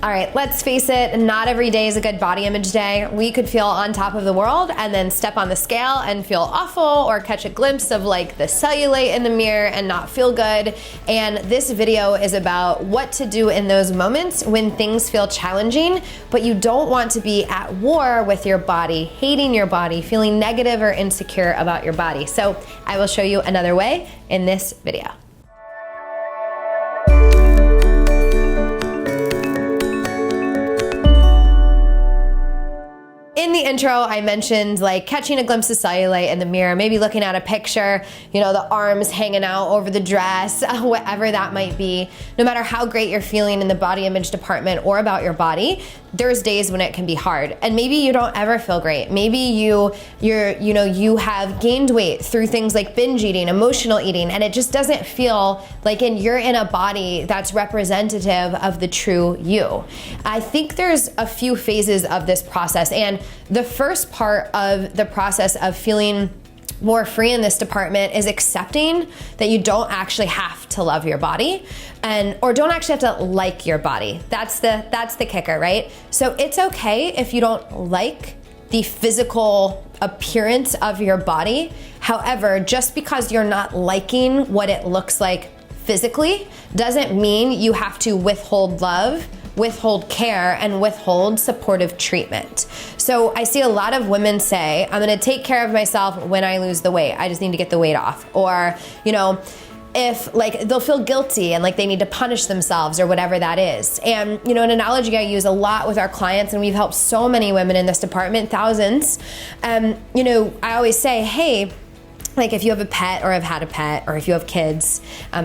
All right, let's face it, not every day is a good body image day. We could feel on top of the world and then step on the scale and feel awful, or catch a glimpse of like the cellulite in the mirror and not feel good. And this video is about what to do in those moments when things feel challenging, but you don't want to be at war with your body, hating your body, feeling negative or insecure about your body. So I will show you another way in this video. In the intro, I mentioned like catching a glimpse of cellulite in the mirror, maybe looking at a picture, you know, the arms hanging out over the dress, whatever that might be. No matter how great you're feeling in the body image department or about your body, there's days when it can be hard. And maybe you don't ever feel great. Maybe you have gained weight through things like binge eating, emotional eating, and it just doesn't feel like you're in a body that's representative of the true you. I think there's a few phases of this process, and the first part of the process of feeling more free in this department is accepting that you don't actually have to love your body, or don't actually have to like your body. That's the kicker, right? So it's okay if you don't like the physical appearance of your body. However, just because you're not liking what it looks like physically doesn't mean you have to withhold love, withhold care, and withhold supportive treatment. So I see a lot of women say, I'm gonna take care of myself when I lose the weight. I just need to get the weight off. Or, you know, if like they'll feel guilty and like they need to punish themselves or whatever that is. And you know, an analogy I use a lot with our clients, and we've helped so many women in this department, thousands. You know, I always say, hey, like if you have a pet or have had a pet, or if you have kids,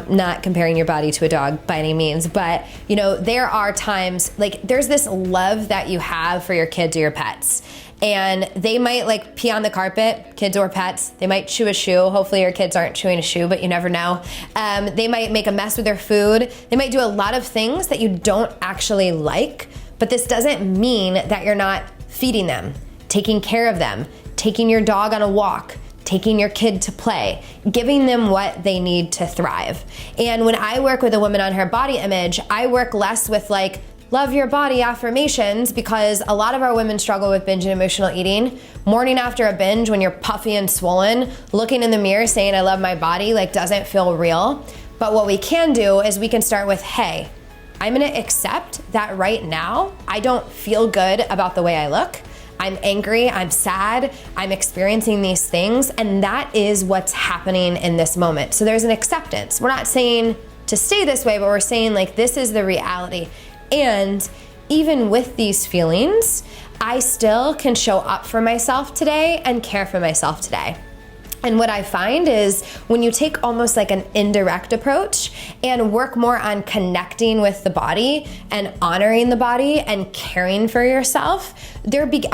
not comparing your body to a dog by any means, but you know, there are times like there's this love that you have for your kids or your pets. And they might like pee on the carpet, kids or pets. They might chew a shoe. Hopefully your kids aren't chewing a shoe, but you never know. They might make a mess with their food. They might do a lot of things that you don't actually like, but this doesn't mean that you're not feeding them, taking care of them, taking your dog on a walk, taking your kid to play, giving them what they need to thrive. And when I work with a woman on her body image, I work less with like, love your body affirmations, because a lot of our women struggle with binge and emotional eating. Morning after a binge, when you're puffy and swollen, looking in the mirror saying, I love my body, like doesn't feel real. But what we can do is we can start with, hey, I'm gonna accept that right now, I don't feel good about the way I look. I'm angry, I'm sad, I'm experiencing these things, and that is what's happening in this moment. So there's an acceptance. We're not saying to stay this way, but we're saying like, this is the reality. And even with these feelings, I still can show up for myself today and care for myself today. And what I find is when you take almost like an indirect approach and work more on connecting with the body and honoring the body and caring for yourself,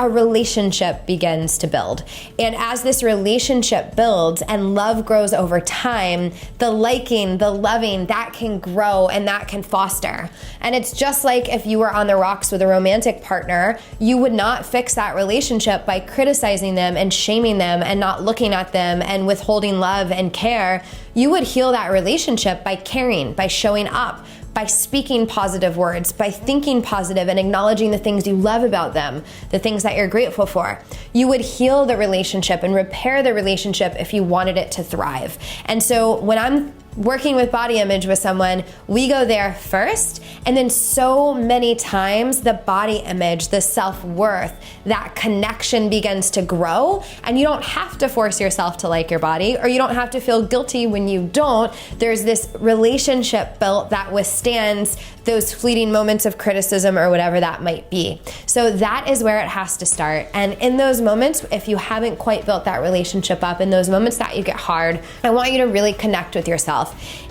a relationship begins to build. And as this relationship builds and love grows over time, the liking, the loving, that can grow and that can foster. And it's just like if you were on the rocks with a romantic partner, you would not fix that relationship by criticizing them and shaming them and not looking at them and withholding love and care. You would heal that relationship by caring, by showing up, by speaking positive words, by thinking positive and acknowledging the things you love about them, the things that you're grateful for. You would heal the relationship and repair the relationship if you wanted it to thrive. And so when I'm working with body image with someone, we go there first, and then so many times the body image, the self-worth, that connection begins to grow, and you don't have to force yourself to like your body, or you don't have to feel guilty when you don't. There's this relationship built that withstands those fleeting moments of criticism or whatever that might be. So that is where it has to start. And in those moments, if you haven't quite built that relationship up, in those moments that you get hard, I want you to really connect with yourself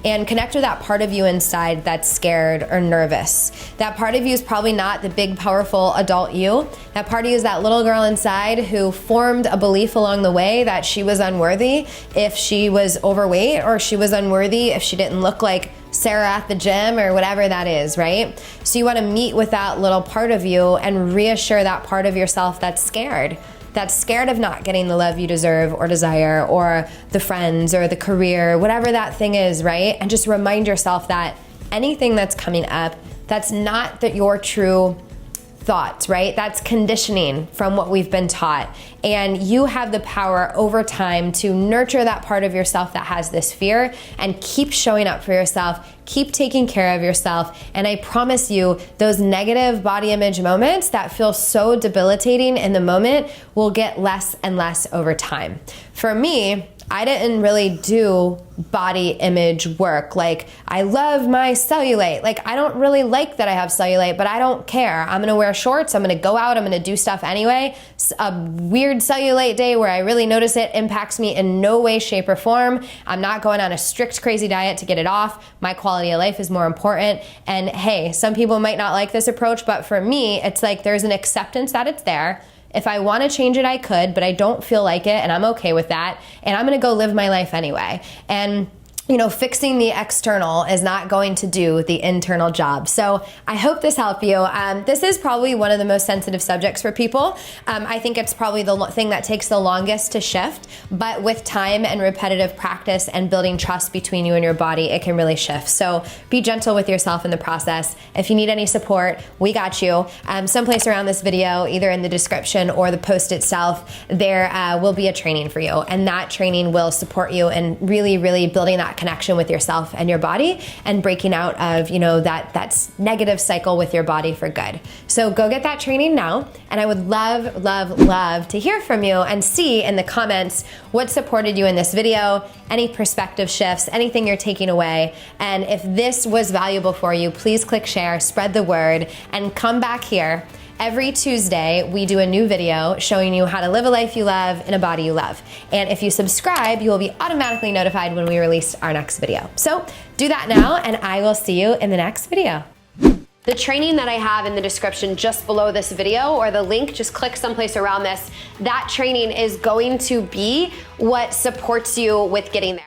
and connect with that part of you inside that's scared or nervous. That part of you is probably not the big, powerful adult you. That part of you is that little girl inside who formed a belief along the way that she was unworthy if she was overweight, or she was unworthy if she didn't look like Sarah at the gym, or whatever that is, right? So you want to meet with that little part of you and reassure that part of yourself that's scared of not getting the love you deserve or desire, or the friends or the career, whatever that thing is, right? And just remind yourself that anything that's coming up That's not your true thoughts, right? That's conditioning from what we've been taught. And you have the power over time to nurture that part of yourself that has this fear and keep showing up for yourself, keep taking care of yourself. And I promise you, those negative body image moments that feel so debilitating in the moment will get less and less over time. For me, I didn't really do body image work. Like, I love my cellulite. Like, I don't really like that I have cellulite, but I don't care. I'm gonna wear shorts, I'm gonna go out, I'm gonna do stuff anyway. A weird cellulite day where I really notice it impacts me in no way, shape, or form. I'm not going on a strict, crazy diet to get it off. My quality of life is more important. And hey, some people might not like this approach, but for me, it's like there's an acceptance that it's there. If I want to change it, I could, but I don't feel like it, and I'm okay with that, and I'm gonna go live my life anyway. And you know, fixing the external is not going to do the internal job. So I hope this helped you. This is probably one of the most sensitive subjects for people. I think it's probably the thing that takes the longest to shift, but with time and repetitive practice and building trust between you and your body, it can really shift. So be gentle with yourself in the process. If you need any support, we got you. Someplace around this video, either in the description or the post itself, there will be a training for you. And that training will support you in really, really building that connection with yourself and your body and breaking out of, you know, that negative cycle with your body for good. So go get that training now. And I would love, love, love to hear from you and see in the comments what supported you in this video, any perspective shifts, anything you're taking away. And if this was valuable for you, please click share, spread the word, and come back here. Every Tuesday, we do a new video showing you how to live a life you love in a body you love. And if you subscribe, you will be automatically notified when we release our next video. So do that now, and I will see you in the next video. The training that I have in the description just below this video, or the link, just click someplace around this, that training is going to be what supports you with getting there.